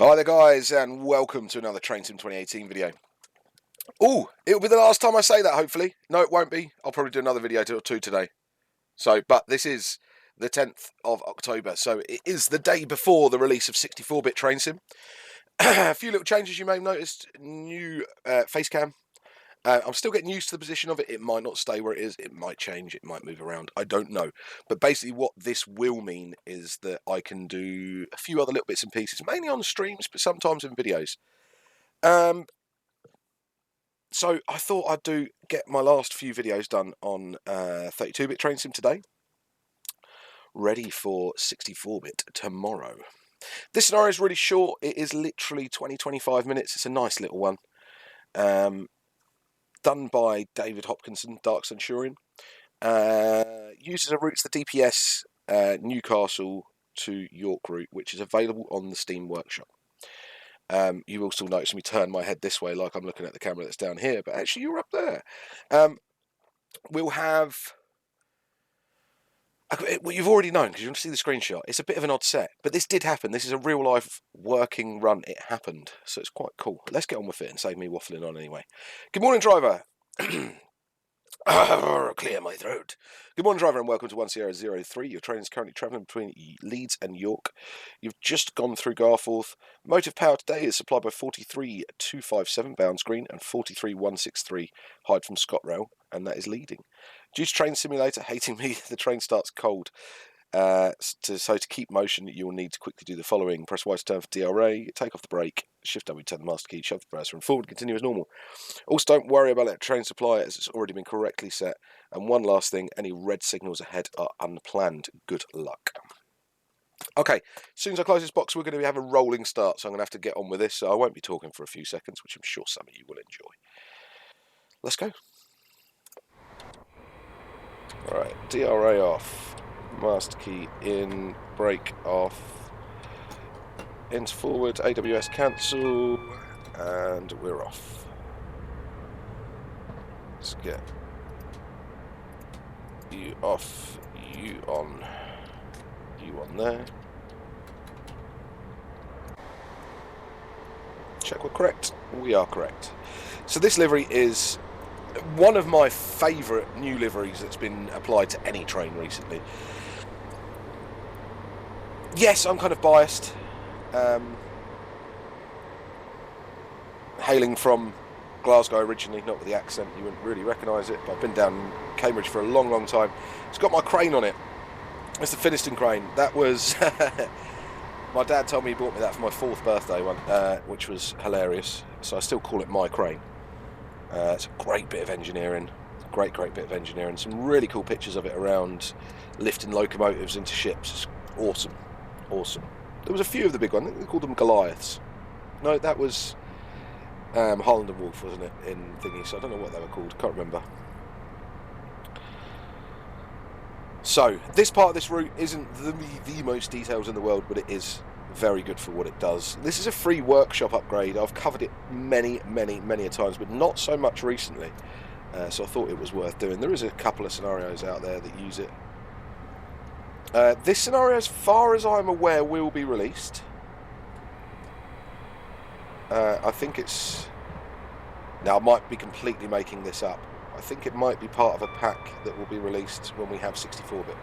Hi there guys, and welcome to another Train Sim 2018 video. Oh, it'll be the last time I say that, hopefully. No, it won't be. I'll probably do another video or two today. But this is the 10th of October, so it is the day before the release of 64-bit Train Sim. A few little changes you may have noticed. New face cam. I'm still getting used to the position of it. It might not stay where it is. It might change. It might move around. I don't know. But basically what this will mean is that I can do a few other little bits and pieces, mainly on streams, but sometimes in videos. So I thought I'd get my last few videos done on 32-bit Train Sim today. Ready for 64-bit tomorrow. This scenario is really short. It is literally 20-25 minutes. It's a nice little one. Done by David Hopkinson, Dark Centurion. Uses a route to the DPS Newcastle to York route, which is available on the Steam Workshop. You will still notice me turn my head this way like I'm looking at the camera that's down here, but actually you're up there. We'll have... Well, you've already known because you can see the screenshot. It's a bit of an odd set, but this did happen. This is a real-life working run. It happened, so it's quite cool. Let's get on with it and save me waffling on anyway. Good morning, driver. Clear my throat. Good morning, driver, and welcome to 1003. Your train is currently travelling between Leeds and York. You've just gone through Garforth. Motive power today is supplied by 43257 Bounds Green and 43163 Hyde from ScotRail, and that is leading. Due to Train Simulator hating me, the train starts cold. So to keep motion, you'll need to quickly do the following. Press Y to turn for DRA, take off the brake, Shift W to turn the master key, shove the purser and forward, continue as normal. Also, don't worry about that train supply as it's already been correctly set. And one last thing, any red signals ahead are unplanned. Good luck. Okay, as soon as I close this box, we're going to have a rolling start, so I'm going to have to get on with this. So I won't be talking for a few seconds, which I'm sure some of you will enjoy. Let's go. Alright, DRA off. Master key in, brake off, into forward, AWS cancel, and we're off. Let's get you off, you on there. Check we're correct. We are correct. So this livery is one of my favourite new liveries that's been applied to any train recently. Yes, I'm kind of biased. Hailing from Glasgow originally, not with the accent, you wouldn't really recognise it, but I've been down in Cambridge for a long, long time. It's got my crane on it. It's the Finniston crane. That was... my dad told me he bought me that for my 4th birthday one, which was hilarious, so I still call it my crane. It's a great bit of engineering. Great bit of engineering. Some really cool pictures of it around lifting locomotives into ships. It's awesome. Awesome. There was a few of the big ones. I think they called them Goliaths. No, that was Holland and Wolf, wasn't it, in thingy? So I don't know what they were called. Can't remember. So this part of this route isn't the most details in the world, but it is very good for what it does. This is a free workshop upgrade. I've covered it many a times, but not so much recently. So I thought it was worth doing. There is a couple of scenarios out there that use it. This scenario, as far as I'm aware, will be released. I think it's... Now, I might be completely making this up. I think it might be part of a pack that will be released when we have 64-bit.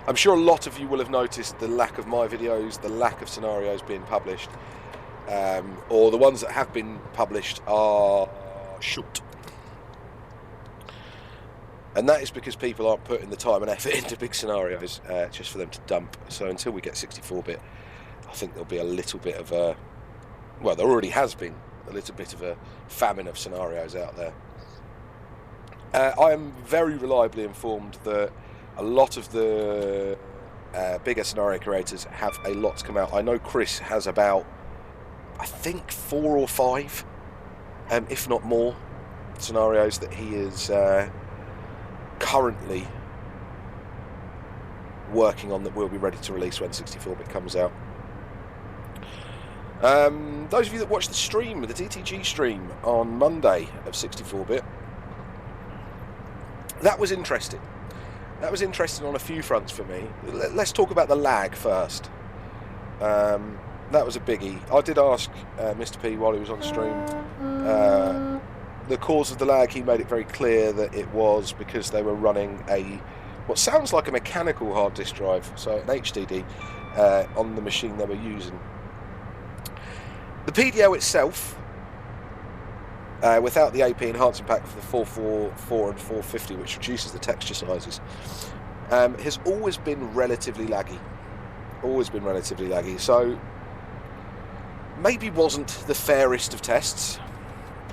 I'm sure a lot of you will have noticed the lack of my videos, the lack of scenarios being published, or the ones that have been published are short. And that is because people aren't putting the time and effort into big scenarios just for them to dump. So until we get 64-bit, I think there'll be a little bit of a... Well, there already has been a little bit of a famine of scenarios out there. I am very reliably informed that a lot of the bigger scenario creators have a lot to come out. I know Chris has about, I think, 4 or 5, if not more, scenarios that he is currently working on that will be ready to release when 64-bit comes out. Those of you that watched the stream, the DTG stream on Monday of 64-bit, that was interesting. That was interesting on a few fronts for me. Let's talk about the lag first. that was a biggie. I did ask Mr. P while he was on stream the cause of the lag. He made it very clear that it was because they were running what sounds like a mechanical hard disk drive, so an HDD, on the machine they were using. The PDL itself, without the AP enhancement pack for the 444 and 450, which reduces the texture sizes, has always been relatively laggy. So maybe wasn't the fairest of tests,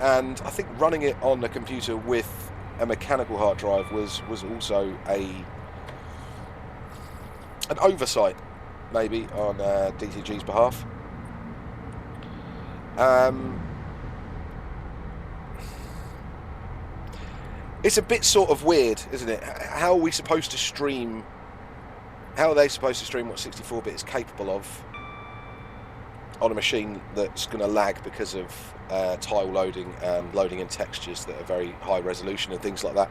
and I think running it on a computer with a mechanical hard drive was also an oversight, maybe, on DTG's behalf. It's a bit sort of weird, isn't it? How are we supposed to stream? How are they supposed to stream what 64-bit is capable of on a machine that's going to lag because of tile loading and loading in textures that are very high resolution and things like that?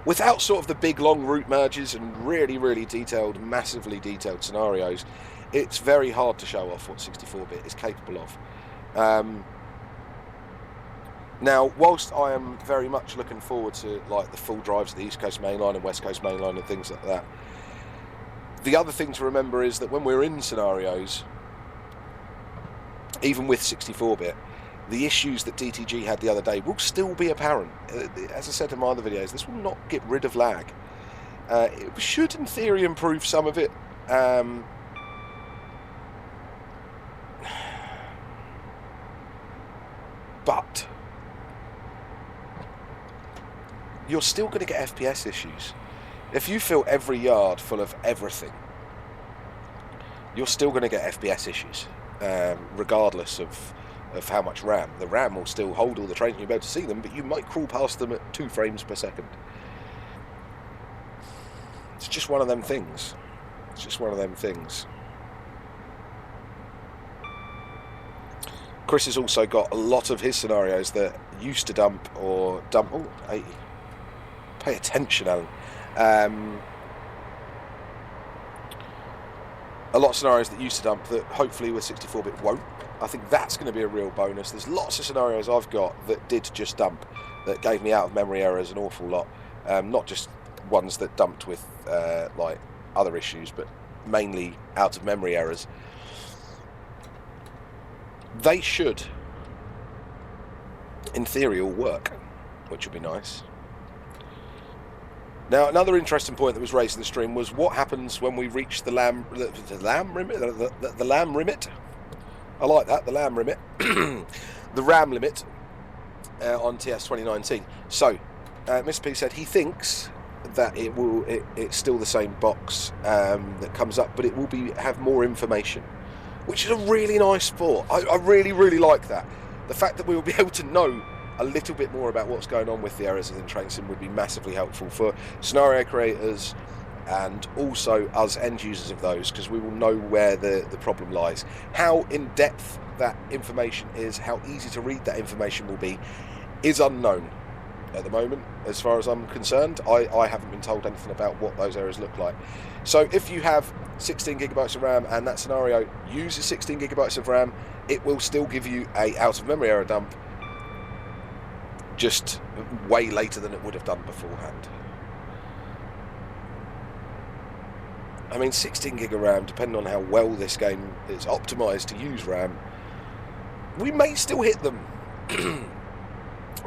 Without sort of the big long root merges and really detailed, massively detailed scenarios, it's very hard to show off what 64-bit is capable of. Now, whilst I am very much looking forward to like the full drives of the East Coast Mainline and West Coast Mainline and things like that, the other thing to remember is that when we're in scenarios, even with 64-bit, the issues that DTG had the other day will still be apparent. As I said in my other videos, this will not get rid of lag. It should, in theory, improve some of it. But you're still going to get FPS issues. If you fill every yard full of everything, you're still going to get FPS issues, regardless of how much RAM. The RAM will still hold all the trains and you'll be able to see them, but you might crawl past them at 2 frames per second. It's just one of them things. Chris has also got a lot of his scenarios that used to dump. Oh, hey, pay attention, Alan. A lot of scenarios that used to dump that hopefully with 64-bit won't. I think that's going to be a real bonus. There's lots of scenarios I've got that did just dump, that gave me out of memory errors an awful lot. Not just ones that dumped with like other issues, but mainly out of memory errors. They should, in theory, all work, which would be nice. Now, another interesting point that was raised in the stream was what happens when we reach the lamb limit. The lamb limit. I like that, the lamb limit. The RAM limit on TS 2019. So, Mr. P said he thinks that it's still the same box that comes up, but it will have more information, which is a really nice thought. I really like that. The fact that we will be able to know a little bit more about what's going on with the errors within train sim would be massively helpful for scenario creators and also us end users of those, because we will know where the problem lies. How in depth that information is, how easy to read that information will be, is unknown at the moment. As far as I'm concerned, I haven't been told anything about what those errors look like. So if you have 16 gigabytes of RAM and that scenario uses 16 gigabytes of RAM, it will still give you a out of memory error dump, just way later than it would have done beforehand. I mean, 16 gig of RAM, depending on how well this game is optimized to use RAM, we may still hit them.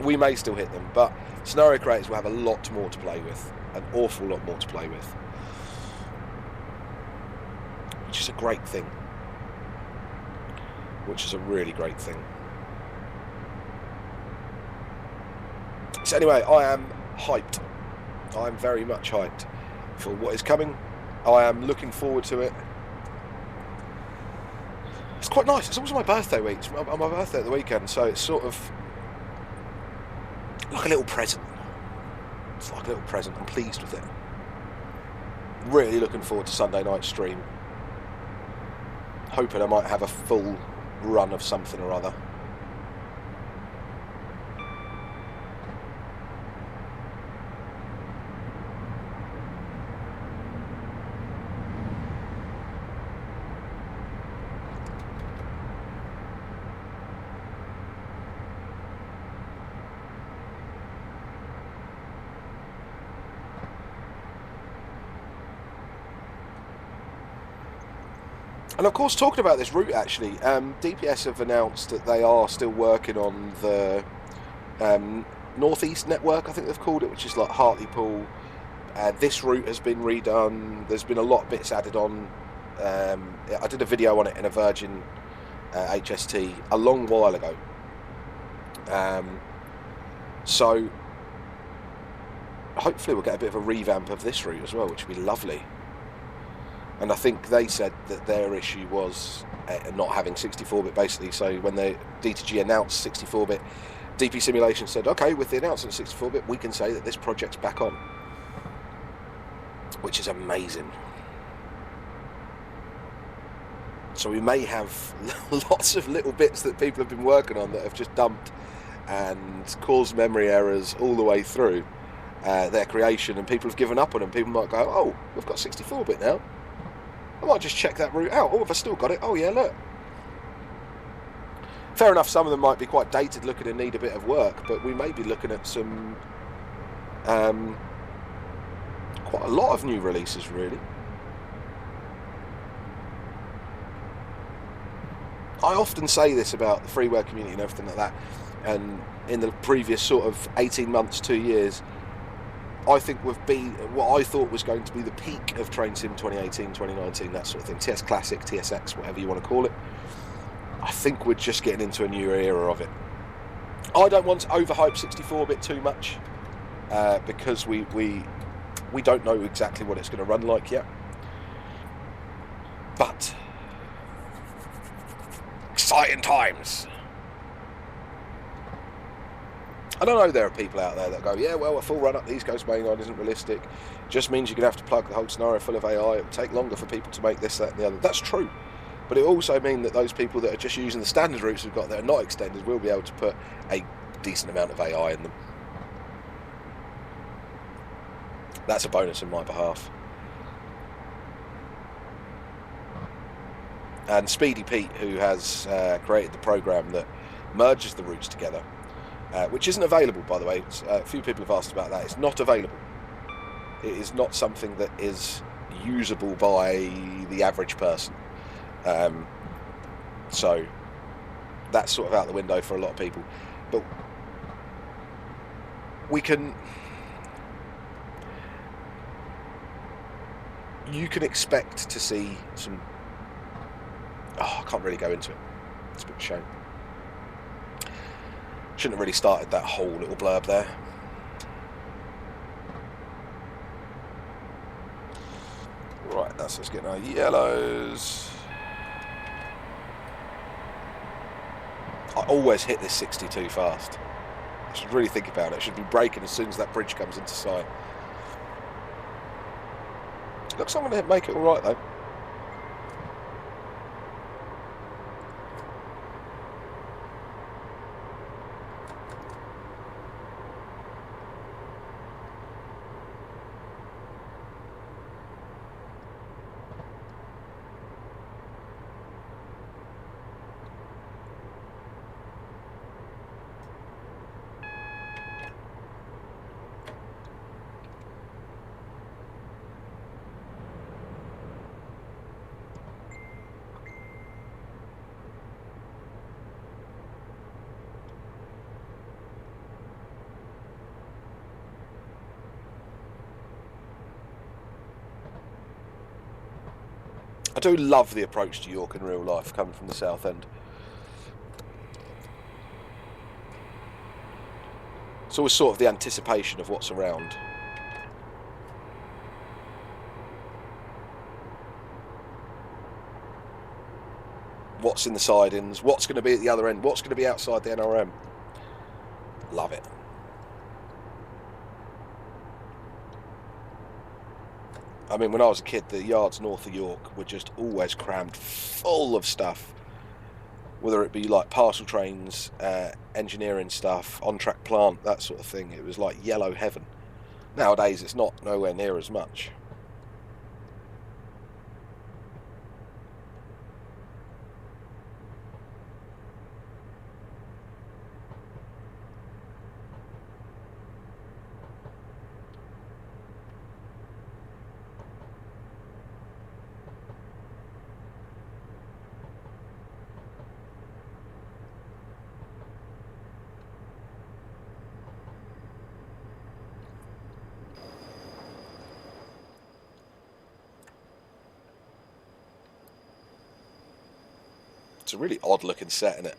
We may still hit them, but scenario creators will have a lot more to play with, an awful lot more to play with, which is a great thing. Which is a really great thing. So anyway, I am hyped. I am very much hyped for what is coming. I am looking forward to it. It's quite nice. It's also my birthday week. It's my birthday at the weekend, so it's sort of like a little present. It's like a little present. I'm pleased with it. Really looking forward to Sunday night stream. Hoping I might have a full run of something or other. And of course, talking about this route, actually, DPS have announced that they are still working on the Northeast Network, I think they've called it, which is like Hartlepool. This route has been redone. There's been a lot of bits added on. I did a video on it in a Virgin HST a long while ago. So hopefully we'll get a bit of a revamp of this route as well, which would be lovely. And I think they said that their issue was not having 64-bit, basically. So when the D2G announced 64-bit, DP Simulation said, okay, with the announcement of 64-bit, we can say that this project's back on. Which is amazing. So we may have lots of little bits that people have been working on that have just dumped and caused memory errors all the way through their creation, and people have given up on them. People might go, oh, we've got 64-bit now. I might just check that route out. Oh, have I still got it? Oh yeah, look. Fair enough, some of them might be quite dated looking and need a bit of work, but we may be looking at some quite a lot of new releases, really. I often say this about the freeware community and everything like that, and in the previous sort of 18 months, 2 years, I think we've been what I thought was going to be the peak of Train Sim 2018, 2019, that sort of thing. TS Classic, TSX, whatever you want to call it. I think we're just getting into a new era of it. I don't want to overhype 64-bit too much because we don't know exactly what it's going to run like yet. But exciting times. I don't know, there are people out there that go, yeah, well, a full run up the East Coast mainline isn't realistic. It just means you're going to have to plug the whole scenario full of AI. It will take longer for people to make this, that, and the other. That's true. But it also means that those people that are just using the standard routes we've got that are not extended will be able to put a decent amount of AI in them. That's a bonus on my behalf. And Speedy Pete, who has created the program that merges the routes together, which isn't available, by the way. A few people have asked about that. It's not available. It is not something that is usable by the average person. So that's sort of out the window for a lot of people. But you can expect to see some... Oh, I can't really go into it. It's a bit of a shame. Shouldn't have really started that whole little blurb there. Right, that's us getting our yellows. I always hit this 60 too fast. I should really think about it. I should be braking as soon as that bridge comes into sight. Looks like I'm going to make it alright though. I do love the approach to York in real life, coming from the South End. It's always sort of the anticipation of what's around. What's in the sidings, what's going to be at the other end, what's going to be outside the NRM. Love it. I mean, when I was a kid, the yards north of York were just always crammed full of stuff. Whether it be like parcel trains, engineering stuff, on-track plant, that sort of thing. It was like yellow heaven. Nowadays, it's not nowhere near as much. It's a really odd looking set, isn't it?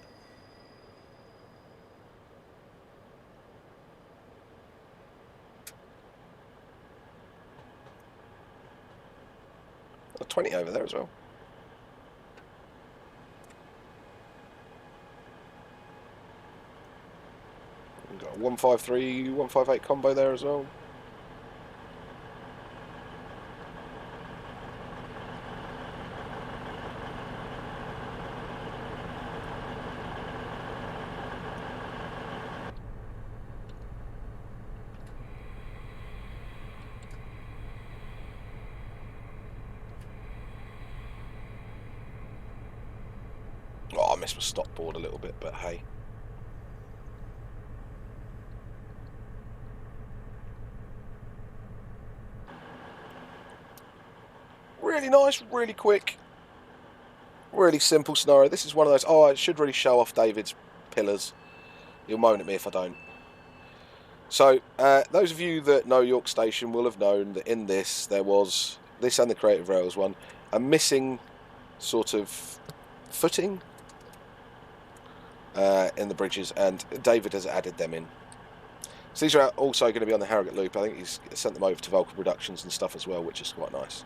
A 20 over there as well. We've got a 153, 158 combo there as well. Oh, I missed my stop board a little bit, but hey. Really nice, really quick, really simple scenario. This is one of those, oh, I should really show off David's pillars. He'll moan at me if I don't. So, those of you that know York Station will have known that in this, there was, this and the Creative Rails one, a missing sort of footing in the bridges, and David has added them in. So these are also going to be on the Harrogate Loop. I think he's sent them over to Vulcan Productions and stuff as well, which is quite nice.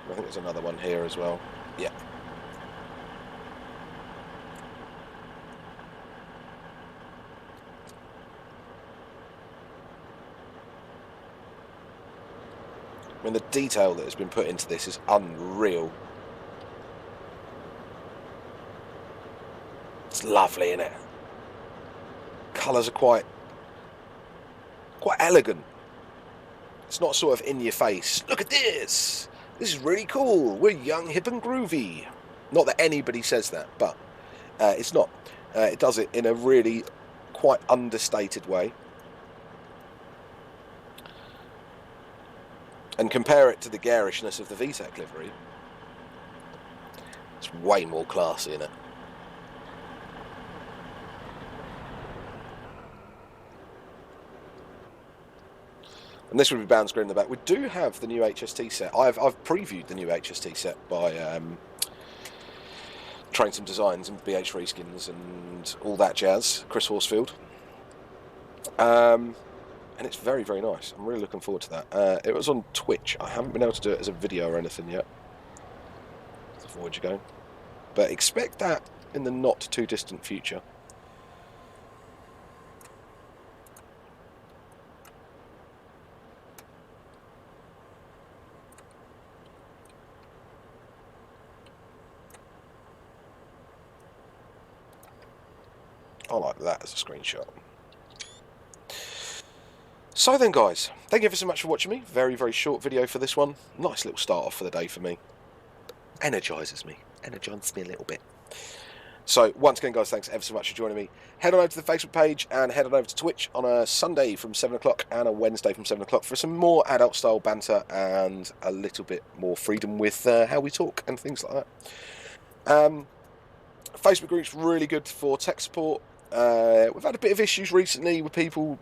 I think there's another one here as well. Yeah. I mean, the detail that has been put into this is unreal. It's lovely, isn't it? Colours are quite elegant. It's not sort of in your face. Look at this. This is really cool. We're young, hip and groovy. Not that anybody says that, but it's not. It does it in a really quite understated way. And compare it to the garishness of the VTEC livery. It's way more classy, isn't it? And this would be bound screen in the back. We do have the new HST set. I've previewed the new HST set by Thomson Designs and BH Reskins and all that jazz. Chris Horsfield. And it's very, very nice. I'm really looking forward to that. It was on Twitch. I haven't been able to do it as a video or anything yet. So forward you go. But expect that in the not too distant future. I like that as a screenshot. So then, guys, thank you ever so much for watching me. Very, very short video for this one. Nice little start off for the day for me. Energises me a little bit. So, once again, guys, thanks ever so much for joining me. Head on over to the Facebook page and head on over to Twitch on a Sunday from 7 o'clock and a Wednesday from 7 o'clock for some more adult-style banter and a little bit more freedom with how we talk and things like that. Facebook group's really good for tech support. We've had a bit of issues recently with people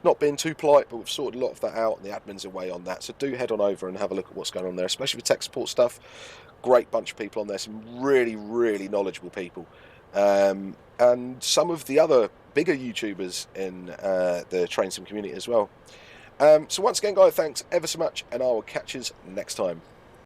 not being too polite, but we've sorted a lot of that out, and the admin's away on that. So do head on over and have a look at what's going on there, especially with tech support stuff. Great bunch of people on there, some really, really knowledgeable people. And some of the other bigger YouTubers in the Train Sim community as well. So once again, guys, thanks ever so much, and I will catch you next time.